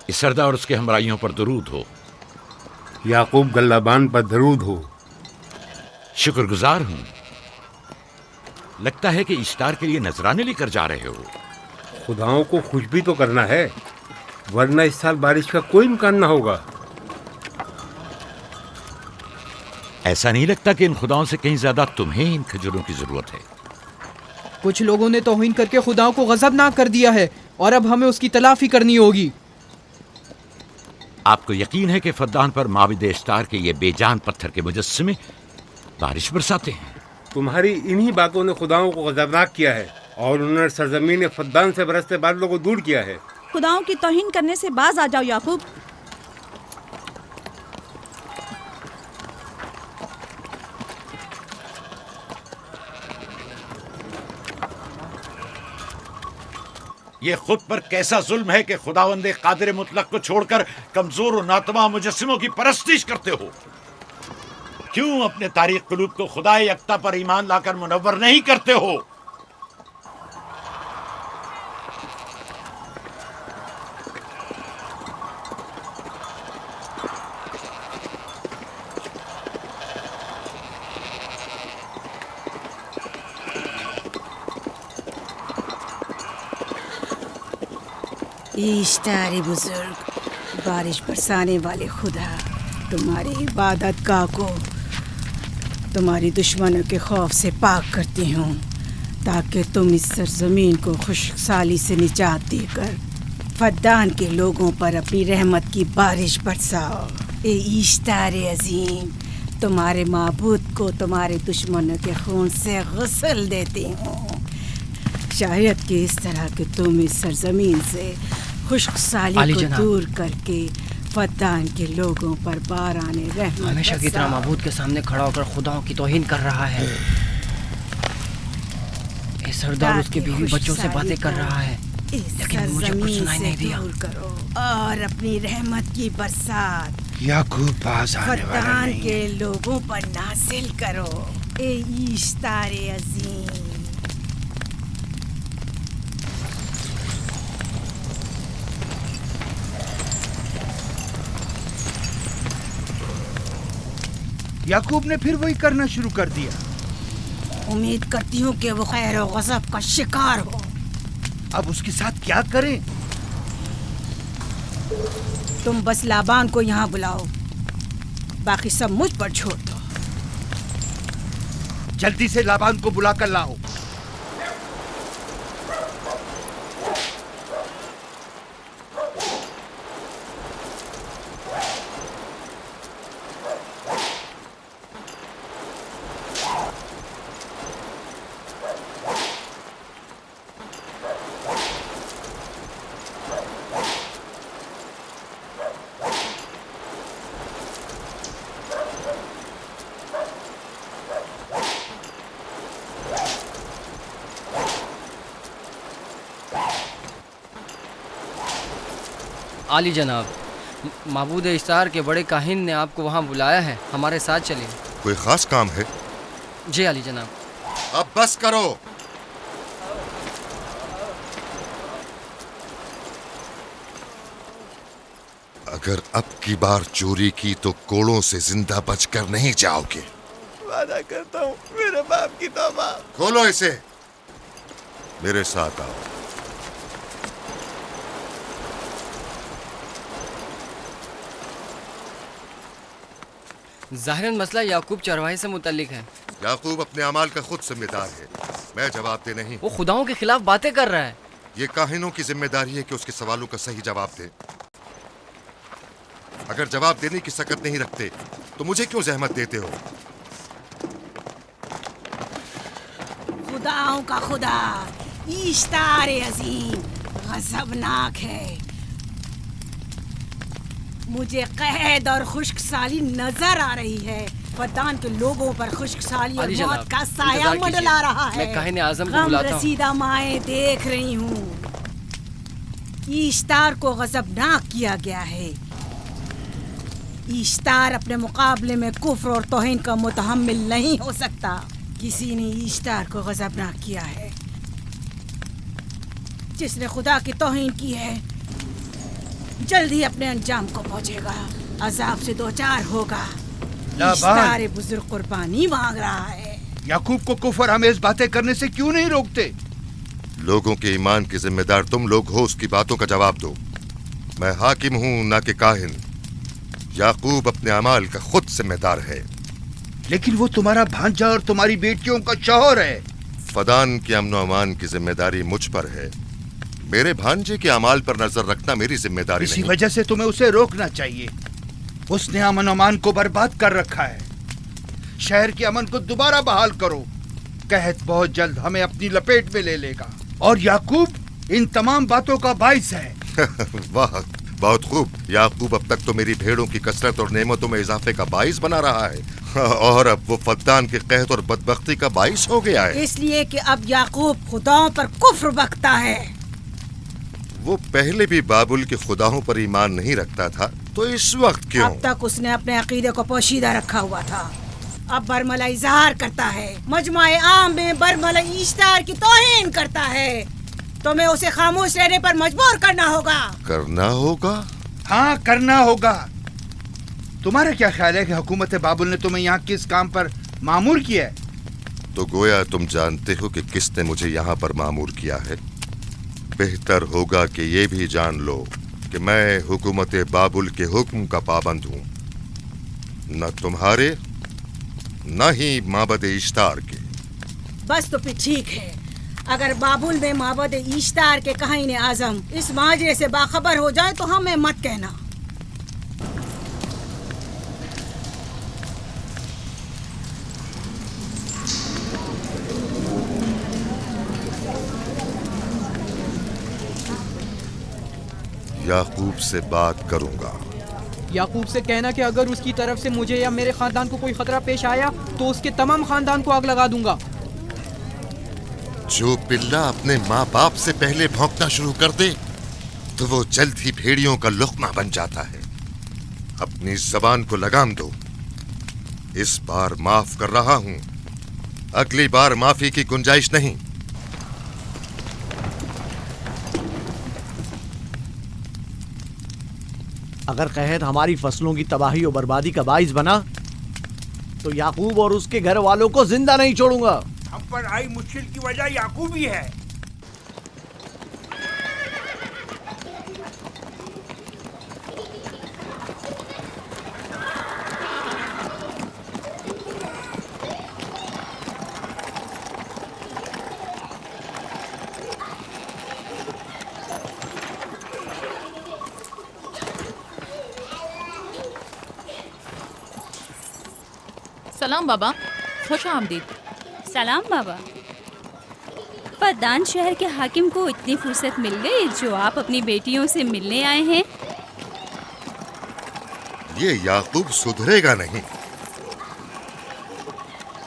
اس سردار اور اس کے ہمراہیوں پر درود ہو۔ یعقوب گلابان پر درود ہو۔ شکر گزار ہوں۔ لگتا ہے کہ اشتار کے لیے نذرانے لے کر جا رہے ہو۔ خداؤں کو خوش بھی تو کرنا ہے، ورنہ اس سال بارش کا کوئی امکان نہ ہوگا۔ ایسا نہیں لگتا کہ ان خداؤں سے کہیں زیادہ تمہیں ان کھجوروں کی ضرورت ہے؟ کچھ لوگوں نے توہین کر کے خداؤں کو غضبناک کر دیا ہے، اور اب ہمیں اس کی تلافی کرنی ہوگی۔ آپ کو یقین ہے کہ فدان پر معبد اشتار کے یہ بے جان پتھر کے مجسمے بارش برساتے ہیں؟ تمہاری انہی باتوں نے خداؤں کو غضبناک کیا ہے، اور انہوں نے سرزمین فدان سے برستے بادلوں کو دور کیا ہے۔ خداؤں کی توہین کرنے سے باز آ جاؤ یعقوب۔ یہ خود پر کیسا ظلم ہے کہ خداوند قادر مطلق کو چھوڑ کر کمزور و ناتواں مجسموں کی پرستش کرتے ہو؟ کیوں اپنے تاریخ قلوب کو خدا یکتا پر ایمان لا کر منور نہیں کرتے ہو؟ اشتار بزرگ، بارش برسانے والے خدا، تمہاری عبادت گاہ کو تمہاری دشمنوں کے خوف سے پاک کرتی ہوں، تاکہ تم اس سرزمین کو خشک سالی سے نجات دے کر فدان کے لوگوں پر اپنی رحمت کی بارش برساؤ۔ اے اشتار عظیم، تمہارے معبود کو تمہارے دشمنوں کے خون سے غسل دیتی ہوں، شاید کہ اس طرح کہ تم اس سرزمین سے خشک سالی کو دور کر کے فدان کے لوگوں پر باران رحمت ہمیشہ کی طرح معبود کے سامنے کھڑا ہو کر خداؤں کی توہین کر رہا ہے۔ اے سردار اس کے بیوی بچوں سے باتیں کر رہا ہے، لیکن مجھے کچھ سنائی نہیں دیا۔ کرو اور اپنی رحمت کی برسات یعقوب باز آنے والا فدان نہیں کے لوگوں پر نازل کرو۔ اے اشتار عظیم، یعقوب نے پھر وہی کرنا شروع کر دیا۔ امید کرتی ہوں کہ وہ خیر و غضب کا شکار ہو۔ اب اس کے ساتھ کیا کریں؟ تم بس لابان کو یہاں بلاؤ، باقی سب مجھ پر چھوڑ دو۔ جلدی سے لابان کو بلا کر لاؤ۔ عالی جناب، معبود اشتار کے بڑے کاہن نے آپ کو وہاں بلایا ہے، ہمارے ساتھ چلیں۔ کوئی خاص کام ہے؟ جی عالی جناب۔ اب بس کرو۔ اگر اب کی بار چوری کی تو کوڑوں سے زندہ بچ کر نہیں جاؤ گے۔ وعدہ کرتا ہوں، میرے باپ کی توبہ۔ کھولو اسے، میرے ساتھ آؤ۔ ظاہراً مسئلہ یعقوب چرواہے سے متعلق ہے۔ یعقوب اپنے اعمال کا خود ذمہ دار ہے، میں جواب دہ نہیں۔ وہ خداؤں کے خلاف باتیں کر رہا ہے۔ یہ کاہنوں کی ذمہ داری ہے کہ اس کے سوالوں کا صحیح جواب دے۔ اگر جواب دینے کی سکت نہیں رکھتے تو مجھے کیوں زحمت دیتے ہو؟ خداؤں کا خدا اشتار عظیم غضبناک ہے، مجھے قحط اور خشک سالی نظر آ رہی ہے۔ فدان کے لوگوں پر خشک سالی اور موت کا سایہ منڈلا رہا ہے۔ میں کاہن اعظم کو غم بلاتا ہوں۔ رسیدہ مائیں دیکھ رہی ہوں، اشتار کو غضبناک کیا گیا ہے۔ اشتار اپنے مقابلے میں کفر اور توہین کا متحمل نہیں ہو سکتا۔ کسی نے اشتار کو غضبناک کیا ہے، جس نے خدا کی توہین کی ہے जल्द ही अपने अंजाम को पहुंचेगा, अजाब से दो चार होगा। लाबान। इश्तार बुजुर्ग कुर्बानी मांग रहा है। याकूब को कुफर हमें बातें करने से क्यों नहीं रोकते? लोगों के ईमान की जिम्मेदार तुम लोग हो, उसकी बातों का जवाब दो। मैं हाकिम हूं ना कि काहिन। याकूब अपने अमाल का खुद जिम्मेदार है। लेकिन वो तुम्हारा भांजा और तुम्हारी बेटियों का शौहर है। फदान के अमन अमान की जिम्मेदारी मुझ पर है। मेरे भांजे के अमाल पर नजर रखना मेरी जिम्मेदारी इसी नहीं। वजह से तुम्हें उसे रोकना चाहिए। उसने अमन अमान को बर्बाद कर रखा है। शहर के अमन को दोबारा बहाल करो। कहत बहुत जल्द हमें अपनी लपेट में ले लेगा और याकूब इन तमाम बातों का बाइस है। वाह, बहुत खूब। याकूब अब तक तो मेरी भेड़ों की कसरत और नेमतों में इजाफे का बाइस बना रहा है और अब वो फद्दान के कहत और बदबख्ती का बाइस हो गया है। इसलिए कि अब याकूब खुदाओं पर कुफ्र बकता है। वो पहले भी बाबुल के खुदाओं पर ईमान नहीं रखता था, तो इस वक्त क्यों? अब तक उसने अपने अकीदे को पोशीदा रखा हुआ था, अब बरमला इजहार करता है, मजमाए आम में बरमला इश्तार की तौहीन करता है। तुम्हें उसे खामोश रहने पर मजबूर करना होगा। करना होगा? हाँ, करना होगा। तुम्हारा क्या ख्याल है कि हुकूमत बाबुल ने तुम्हें यहाँ किस काम पर मामूर किया है? तो गोया तुम जानते हो कि किसने मुझे यहाँ पर मामूर किया है। बेहतर होगा कि ये भी जान लो कि मैं हुकूमत बाबुल के हुक्म का पाबंद हूँ, न तुम्हारे न ही माबद इश्तार के। बस तो फिर ठीक है। अगर बाबुल में माबद इश्तार के काहिन आजम इस माजरे से बाखबर हो जाए तो हमें मत कहना। याकूब से बात करूंगा। याकूब से कहना कि अगर उसकी तरफ से मुझे या मेरे खानदान को कोई खतरा पेश आया तो उसके तमाम खानदान को आग लगा दूंगा। जो पिल्ला अपने माँ बाप से पहले भौंकना शुरू कर दे तो वो जल्द ही भेड़ियों का लुक़मा बन जाता है। अपनी जबान को लगाम दो। इस बार माफ कर रहा हूं, अगली बार माफी की गुंजाइश नहीं। अगर कहत हमारी फसलों की तबाही और बर्बादी का बाइस बना तो याकूब और उसके घर वालों को जिंदा नहीं छोड़ूंगा। हम पर आई मुश्किल की वजह याकूब ही है। सलाम बाबा, खुश आमदीद। सलाम बाबा। फद्दान शहर के हाकिम को इतनी फुर्सत मिल गई जो आप अपनी बेटियों से मिलने आए हैं। ये याकूब सुधरेगा नहीं।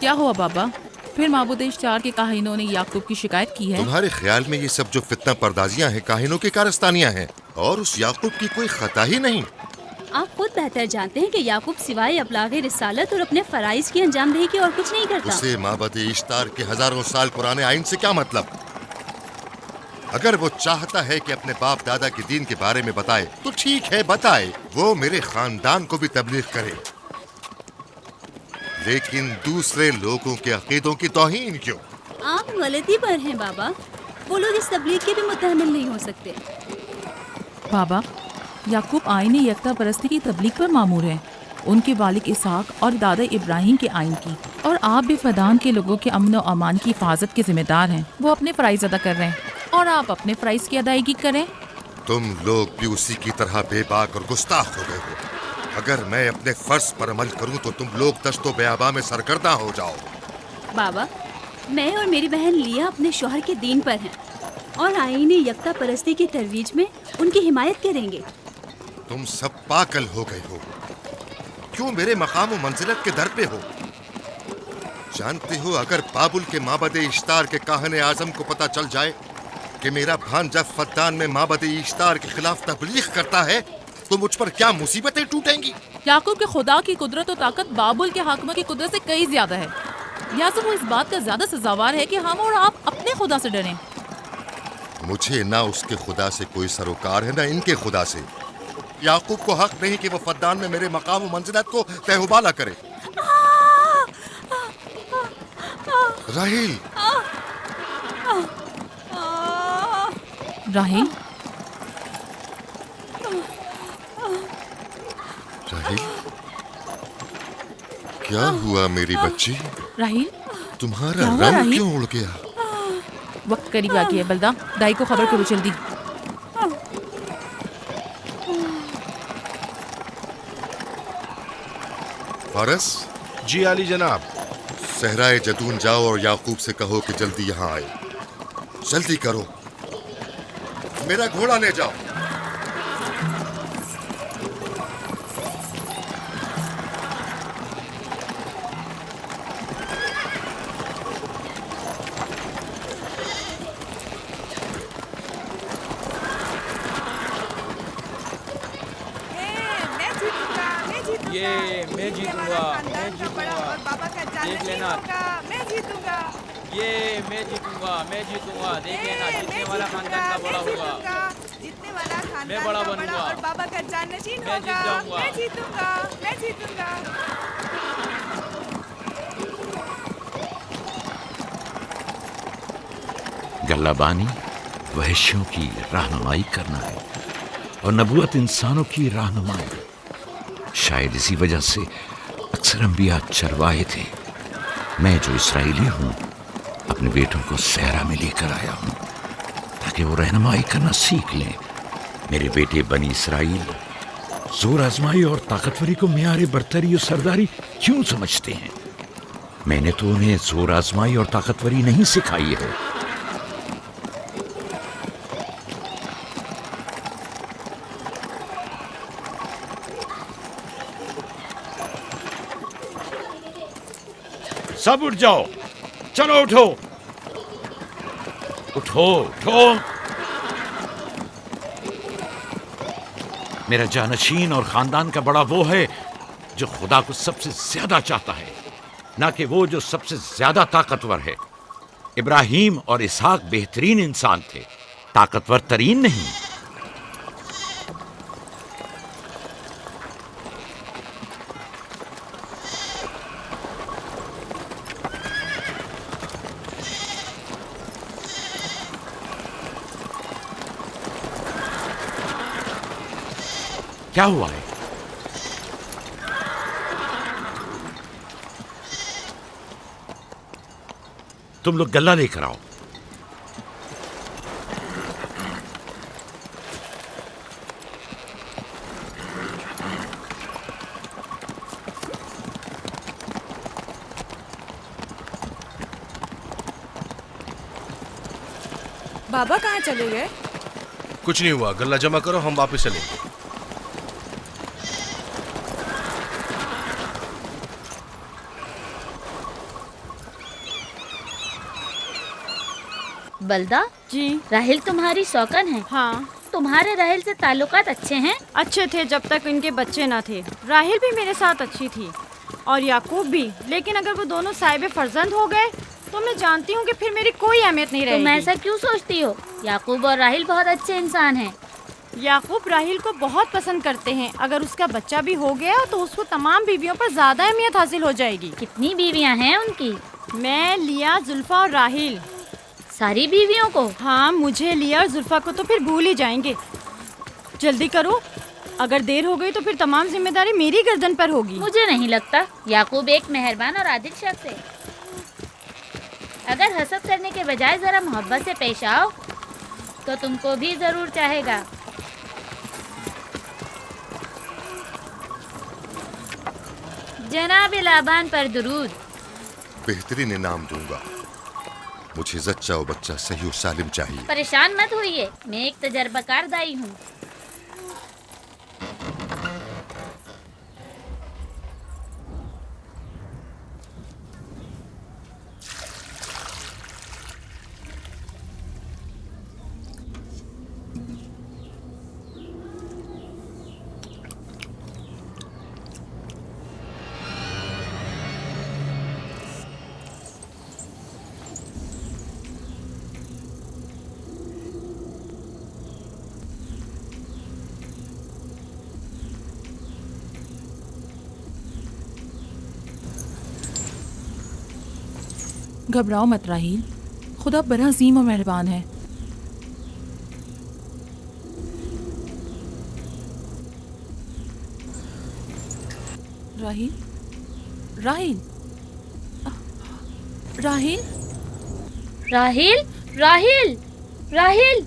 क्या हुआ बाबा? फिर माबूद इश्तार के काहिनों ने याकूब की शिकायत की है? तुम्हारे ख्याल में ये सब जो फितना पर्दाजियां हैं काहिनों की कारस्तानियां हैं और उस याकूब की कोई खता ही नहीं। आप खुद बेहतर जानते हैं कि याकूब सिवाय अबलागे रिसालत और अपने फराइज की अंजामदही के और कुछ नहीं करता। उसे माबद इश्तार के हजारों साल पुराने आइन से क्या मतलब? अगर वो चाहता है कि अपने बाप दादा के दीन के बारे में बताए तो ठीक है, बताए। वो मेरे खानदान को भी तबलीग करे, लेकिन दूसरे लोगों के अकीदों की तौहीन क्यों? आप गलती पर हैं बाबा। वो लोग इस तबलीग के भी मुतहम्मिल नहीं हो सकते। बाबा, याकूब आइन यकता परस्ती की तबलीग पर मामूर है, उनके वालिद इसहाक और दादा इब्राहिम के आइन की। और आप भी फदान के लोगों के अमन और अमान की हिफाजत के जिम्मेदार हैं। वो अपने फ़राइज़ अदा कर रहे हैं और आप अपने फ़राइज़ की अदायगी करें। तुम लोग भी उसी की तरह बेबाक और गुस्ताख हो गए हो। अगर मैं अपने फर्ज पर अमल करूं तो तुम लोग दश्तो बेआबा में सरगर्दा हो जाओ। बाबा, मैं और मेरी बहन लिया अपने शौहर के दीन पर हैं और आईन यकता परस्ती की तरवीज में उनकी हिमायत करेंगे। तुम सब पागल हो गए हो। क्यों मेरे मकाम और मंजिलत के दर पे हो? जानते हो, अगर बाबुल के माबद इश्तार के काहने आजम को पता चल जाए कि मेरा भांजा फद्दान में माबद इश्तार के खिलाफ तबलीग करता है तो मुझ पर क्या मुसीबतें टूटेंगी। याकूब के खुदा की कुदरत और ताकत बाबुल के हाकिम की कुदरत से कई ज्यादा है। या तो वो इस बात का ज्यादा सजावार है कि हम और आप अपने खुदा से डरें। मुझे ना उसके खुदा से कोई सरोकार है ना इनके खुदा से। याकूब को हक नहीं कि वो फद्दान में मेरे मकाम व मंजिलत को तहबाला करे। राहील, राहील, राहील, क्या हुआ मेरी बच्ची? राहील, तुम्हारा क्या हुआ, रंग राहील? क्यों उड़ गया? वक्त करीब आ गया है बलदा, दाई को खबर करो जल्दी। फारस, जी आली जनाब। सहराए जतून जाओ और याकूब से कहो कि जल्दी यहाँ आए। जल्दी करो, मेरा घोड़ा ले जाओ। ये मैं जीतूंगा, मैं जीतूंगा, देख लेना। मैं जीतूंगा, ये मैं जीतूंगा, मैं जीतूंगा, देख लेना। जीतने वाला खानदान का बड़ा होगा, जीतने वाला खानदान मैं बड़ा बनूंगा और बाबा का जानशीन मैं जीत होगा। जाऊंगा। मैं जीतूंगा, मैं जीतूंगा। गल्लाबानी वहशियों की रहनुमाई करना है और नबूवत इंसानों की रहनुमाई। शायद इसी वजह से अक्सर अंबिया चरवाहे थे। मैं जो इसराइली हूँ अपने बेटों को सहरा में लेकर आया हूँ ताकि वो रहनुमाई करना सीख लें। मेरे बेटे बनी इसराइल जोर आजमाई और ताकतवरी को मियार बरतरी और सरदारी क्यों समझते हैं? मैंने तो उन्हें जोर आजमाई और ताकतवरी नहीं सिखाई है। सब उठ जाओ, चलो उठो, उठो, उठो। मेरा जानशीन और खानदान का बड़ा वो है जो खुदा को सबसे ज्यादा चाहता है, ना कि वो जो सबसे ज्यादा ताकतवर है। इब्राहिम और इसहाक बेहतरीन इंसान थे, ताकतवर तरीन नहीं। क्या हुआ है? तुम लोग गल्ला लेकर आओ। बाबा कहाँ चले गए? कुछ नहीं हुआ, गल्ला जमा करो, हम वापस चलेंगे। बलदा जी, राहिल तुम्हारी सौकन है? हाँ। तुम्हारे राहिल से ताल्लुकात अच्छे हैं? अच्छे थे जब तक इनके बच्चे ना थे। राहिल भी मेरे साथ अच्छी थी और याकूब भी, लेकिन अगर वो दोनों साहिब फर्जंद हो गए तो मैं जानती हूँ कि फिर मेरी कोई अहमियत नहीं रहेगी। तुम ऐसा क्यों सोचती हो? याकूब और राहिल बहुत अच्छे इंसान हैं। याकूब राहिल को बहुत पसंद करते हैं। अगर उसका बच्चा भी हो गया तो उसको तमाम बीवियों पर ज्यादा अहमियत हासिल हो जाएगी। कितनी बीवियाँ हैं उनकी? मैं, लिया, जुल्फा और राहिल। सारी बीवियों को? हाँ, मुझे, लिया और जुल्फा को तो फिर भूल ही जाएंगे। जल्दी करो, अगर देर हो गई तो फिर तमाम जिम्मेदारी मेरी गर्दन पर होगी। मुझे नहीं लगता। याकूब एक मेहरबान और आदिल शख्स है। अगर हसद करने के बजाय जरा मोहब्बत से पेश आओ तो तुमको भी जरूर चाहेगा। जनाब लाबान पर दुरूद। बेहतरीन इनाम दूंगा। मुझे जच्चा और बच्चा सही और सालिम चाहिए। परेशान मत होइए, मैं एक तजर्बाकार दाई हूँ। घबराओ मत राहील, खुदा बड़ा अजीम और मेहरबान है। राहील, राहील, राहील, राहिल, राहिल, राहिल,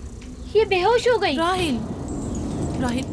ये बेहोश हो गई। राहील, राहील,